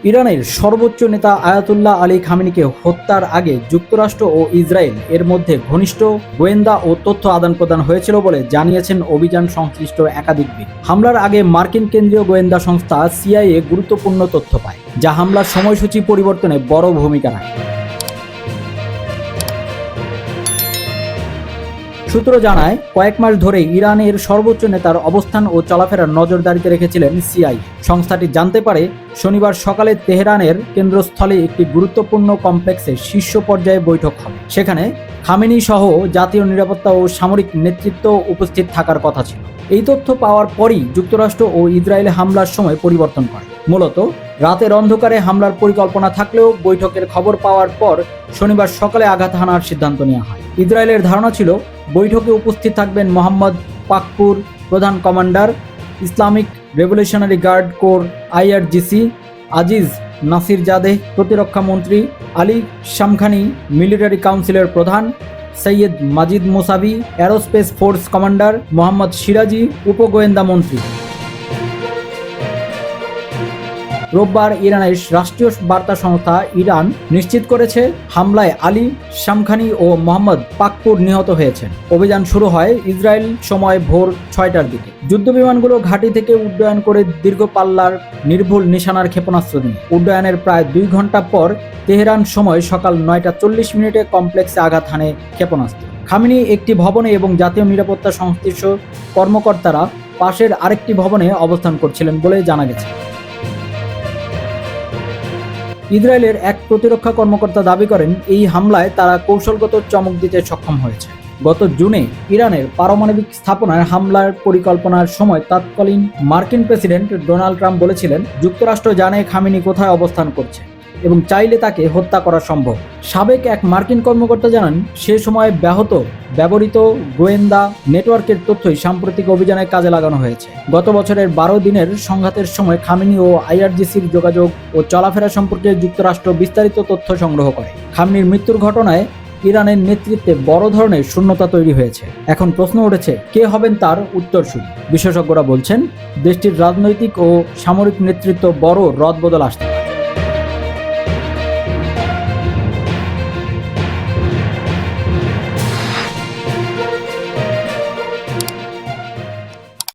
ইরানের সর্বোচ্চ নেতা আয়াতুল্লাহ আলী খামেনিকে হত্যার আগে যুক্তরাষ্ট্র ও ইসরায়েল এর মধ্যে ঘনিষ্ঠ গোয়েন্দা ও তথ্য আদান প্রদান হয়েছিল বলে জানিয়েছেন অভিযান সংশ্লিষ্ট একাধিক ব্যক্তি। হামলার আগে মার্কিন কেন্দ্রীয় গোয়েন্দা সংস্থা সিআইএ গুরুত্বপূর্ণ তথ্য পায়, যা হামলার সময়সূচি পরিবর্তনে বড় ভূমিকা রাখে। সূত্র জানায়, কয়েক মাস ধরে ইরানের সর্বোচ্চ নেতার অবস্থান ও চলাফেরার নজরদারিতে রেখেছিলেন সিআইএ। সংস্থাটি জানতে পারে শনিবার সকালে তেহরানের কেন্দ্রস্থলে একটি গুরুত্বপূর্ণ কমপ্লেক্সে শীর্ষ পর্যায়ে বৈঠক হবে। সেখানে খামেনি সহ জাতীয় নিরাপত্তা ও সামরিক নেতৃত্ব উপস্থিত থাকার কথা ছিল। এই তথ্য পাওয়ার পরই যুক্তরাষ্ট্র ও ইসরায়েলে হামলার সময় পরিবর্তন করে। মূলত রাতের অন্ধকারে হামলার পরিকল্পনা থাকলেও বৈঠকের খবর পাওয়ার পর শনিবার সকালে আঘাত হানার সিদ্ধান্ত নেওয়া হয়। ইসরায়েলের ধারণা ছিল বৈঠকে উপস্থিত থাকবেন মোহাম্মদ পাকপুর, প্রধান commander Islamic Revolutionary Guard Corps IRGC, Aziz Nasirzadeh প্রতিরক্ষা মন্ত্রী, আলী শামখানি মিলিটারি কাউন্সিলের প্রধান, Sayyed Majid Mousavi aerospace force commander, Mohammad Shirazi উপগোয়েন্দা মন্ত্রী। রোববার ইরানের রাষ্ট্রীয় বার্তা সংস্থা ইরান নিশ্চিত করেছে হামলায় আলী শামখানি ও মোহাম্মদ পাকপুর নিহত হয়েছেন। অভিযান শুরু হয় ইসরায়েল সময় ভোর 6টার দিকে। যুদ্ধবিমানগুলো ঘাঁটি থেকে উড্ডয়ন করে দীর্ঘ পাল্লার নির্ভুল নিশানার ক্ষেপণাস্ত্র নিয়ে উড্ডয়নের প্রায় 2 ঘন্টা পর তেহরান সময় সকাল 9টা 40 কমপ্লেক্সে আঘাত হানে ক্ষেপণাস্ত্র। খামেনি একটি ভবনে এবং জাতীয় নিরাপত্তা সংশ্লিষ্ট কর্মকর্তারা পাশের আরেকটি ভবনে অবস্থান করছিলেন বলে জানা গেছে। ইসরায়েলের এক প্রতিরক্ষা কর্মকর্তা দাবি করেন, এই হামলায় তারা কৌশলগত চমক দিতে সক্ষম হয়েছে। গত জুনে ইরানের পারমাণবিক স্থাপনায় হামলার পরিকল্পনার সময় তৎকালীন মার্কিন প্রেসিডেন্ট ডোনাল্ড ট্রাম্প বলেছিলেন, যুক্তরাষ্ট্র জানে খামেনি কোথায় অবস্থান করছে এবং চাইলে তাকে হত্যা করা সম্ভব। সাবেক এক মার্কিন কর্মকর্তা জানান, সে সময় ব্যবহৃত গোয়েন্দা নেটওয়ার্কের তথ্যই সাম্প্রতিক অভিযানে কাজে লাগানো হয়েছে। গত বছরের 12 দিনের সংঘাতের সময় খামেনি ও আইআরজিসির যোগাযোগ ও চলাফেরা সম্পর্কে যুক্তরাষ্ট্র বিস্তারিত তথ্য সংগ্রহ করে। খামেনির মৃত্যুর ঘটনায় ইরানের নেতৃত্বে বড় ধরনের শূন্যতা তৈরি হয়েছে। এখন প্রশ্ন উঠেছে, কে হবেন তার উত্তরসূরি? বিশেষজ্ঞরা বলছেন, দেশটির রাজনৈতিক ও সামরিক নেতৃত্ব বড় রদবদল আসতে পারে।